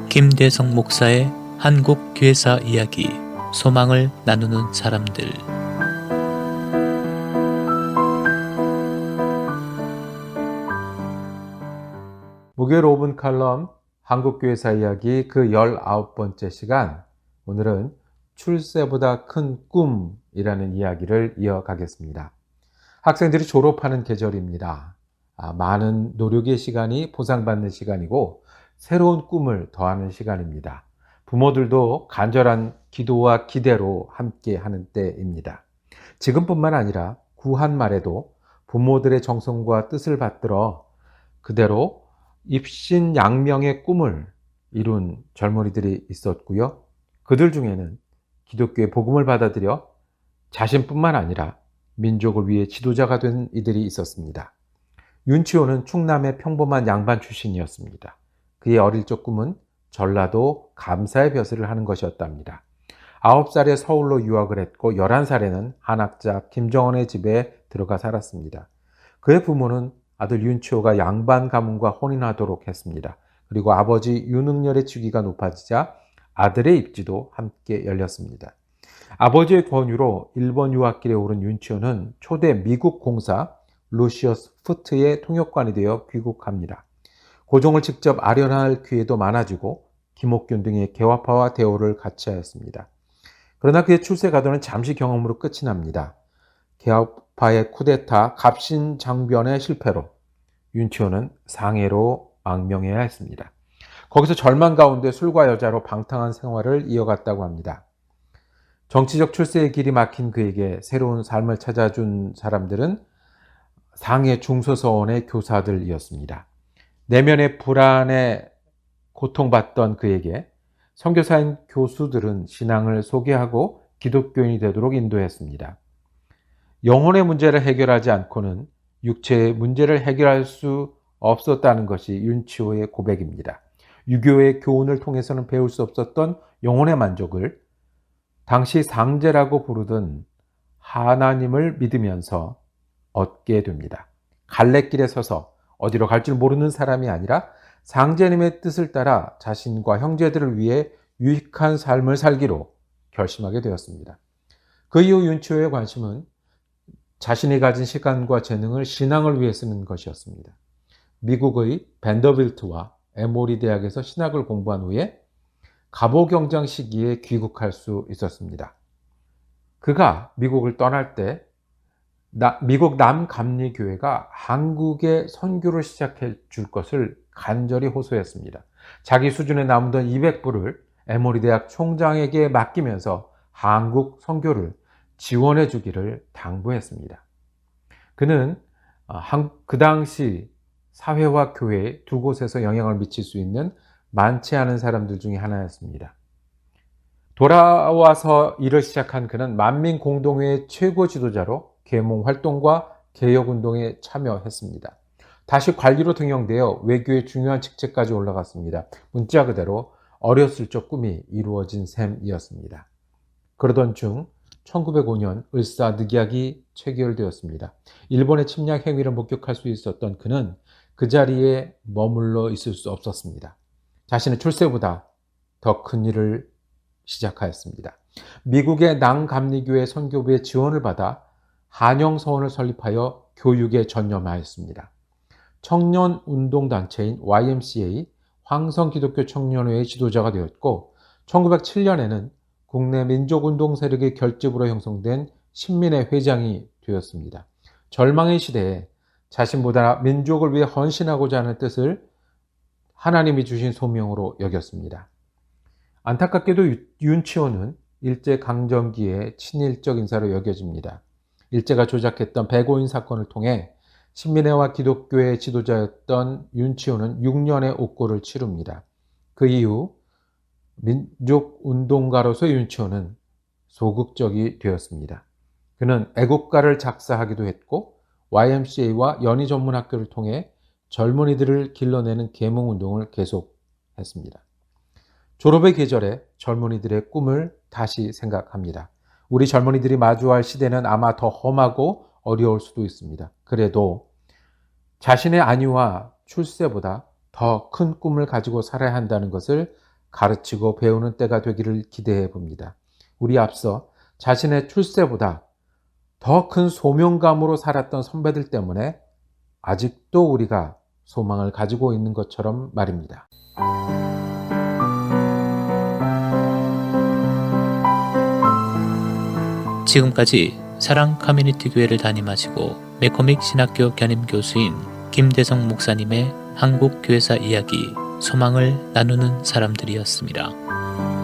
김대성 목사의 한국 교회사 이야기, 소망을 나누는 사람들. 목요일 5분 칼럼 한국 교회사 이야기 그 19번째 시간, 오늘은 출세보다 큰 꿈이라는 이야기를 이어가겠습니다. 학생들이 졸업하는 계절입니다. 많은 노력의 시간이 보상받는 시간이고 새로운 꿈을 더하는 시간입니다. 부모들도 간절한 기도와 기대로 함께 하는 때입니다. 지금뿐만 아니라 구한말에도 부모들의 정성과 뜻을 받들어 그대로 입신양명의 꿈을 이룬 젊은이들이 있었고요. 그들 중에는 기독교의 복음을 받아들여 자신뿐만 아니라 민족을 위해 지도자가 된 이들이 있었습니다. 윤치호는 충남의 평범한 양반 출신이었습니다. 그의 어릴 적 꿈은 전라도 감사의 벼슬을 하는 것이었답니다. 9살에 서울로 유학을 했고 11살에는 한학자 김정원의 집에 들어가 살았습니다. 그의 부모는 아들 윤치호가 양반 가문과 혼인하도록 했습니다. 그리고 아버지 윤응열의 직위가 높아지자 아들의 입지도 함께 열렸습니다. 아버지의 권유로 일본 유학길에 오른 윤치호는 초대 미국 공사 루시어스 푸트의 통역관이 되어 귀국합니다. 고종을 직접 아련할 기회도 많아지고 김옥균 등의 개화파와 대오를 같이 하였습니다. 그러나 그의 출세 가도는 잠시 경험으로 끝이 납니다. 개화파의 쿠데타 갑신장변의 실패로 윤치호는 상해로 망명해야 했습니다. 거기서 절망 가운데 술과 여자로 방탕한 생활을 이어갔다고 합니다. 정치적 출세의 길이 막힌 그에게 새로운 삶을 찾아준 사람들은 상해 중소서원의 교사들이었습니다. 내면의 불안에 고통받던 그에게 선교사인 교수들은 신앙을 소개하고 기독교인이 되도록 인도했습니다. 영혼의 문제를 해결하지 않고는 육체의 문제를 해결할 수 없었다는 것이 윤치호의 고백입니다. 유교의 교훈을 통해서는 배울 수 없었던 영혼의 만족을 당시 상제라고 부르던 하나님을 믿으면서 얻게 됩니다. 갈래길에 서서 어디로 갈 줄 모르는 사람이 아니라 상제님의 뜻을 따라 자신과 형제들을 위해 유익한 삶을 살기로 결심하게 되었습니다. 그 이후 윤치호의 관심은 자신이 가진 시간과 재능을 신앙을 위해 쓰는 것이었습니다. 미국의 밴더빌트와 에모리 대학에서 신학을 공부한 후에 갑오경장 시기에 귀국할 수 있었습니다. 그가 미국을 떠날 때 미국 남감리교회가 한국에 선교를 시작해 줄 것을 간절히 호소했습니다. 자기 수준에 남던 200불을 에모리 대학 총장에게 맡기면서 한국 선교를 지원해 주기를 당부했습니다. 그는 그 당시 사회와 교회 두 곳에서 영향을 미칠 수 있는 많지 않은 사람들 중에 하나였습니다. 돌아와서 일을 시작한 그는 만민공동회의 최고 지도자로 계몽활동과 개혁운동에 참여했습니다. 다시 관리로 등용되어 외교의 중요한 직책까지 올라갔습니다. 문자 그대로 어렸을 적 꿈이 이루어진 셈이었습니다. 그러던 중 1905년 을사늑약이 체결되었습니다. 일본의 침략 행위를 목격할 수 있었던 그는 그 자리에 머물러 있을 수 없었습니다. 자신의 출세보다 더 큰 일을 시작하였습니다. 미국의 남감리교회 선교부의 지원을 받아 한영서원을 설립하여 교육에 전념하였습니다. 청년운동단체인 YMCA 황성기독교 청년회의 지도자가 되었고 1907년에는 국내 민족운동 세력의 결집으로 형성된 신민회 회장이 되었습니다. 절망의 시대에 자신보다 민족을 위해 헌신하고자 하는 뜻을 하나님이 주신 소명으로 여겼습니다. 안타깝게도 윤치호는 일제강점기의 친일적 인사로 여겨집니다. 일제가 조작했던 백오인 사건을 통해 신민회와 기독교의 지도자였던 윤치호는 6년의 옥고를 치릅니다. 그 이후 민족운동가로서 윤치호는 소극적이 되었습니다. 그는 애국가를 작사하기도 했고 YMCA와 연희전문학교를 통해 젊은이들을 길러내는 계몽운동을 계속했습니다. 졸업의 계절에 젊은이들의 꿈을 다시 생각합니다. 우리 젊은이들이 마주할 시대는 아마 더 험하고 어려울 수도 있습니다. 그래도 자신의 안위와 출세보다 더 큰 꿈을 가지고 살아야 한다는 것을 가르치고 배우는 때가 되기를 기대해 봅니다. 우리 앞서 자신의 출세보다 더 큰 소명감으로 살았던 선배들 때문에 아직도 우리가 소망을 가지고 있는 것처럼 말입니다. 지금까지 사랑 커뮤니티 교회를 담임하시고 매코믹 신학교 겸임 교수인 김대성 목사님의 한국 교회사 이야기, 소망을 나누는 사람들이었습니다.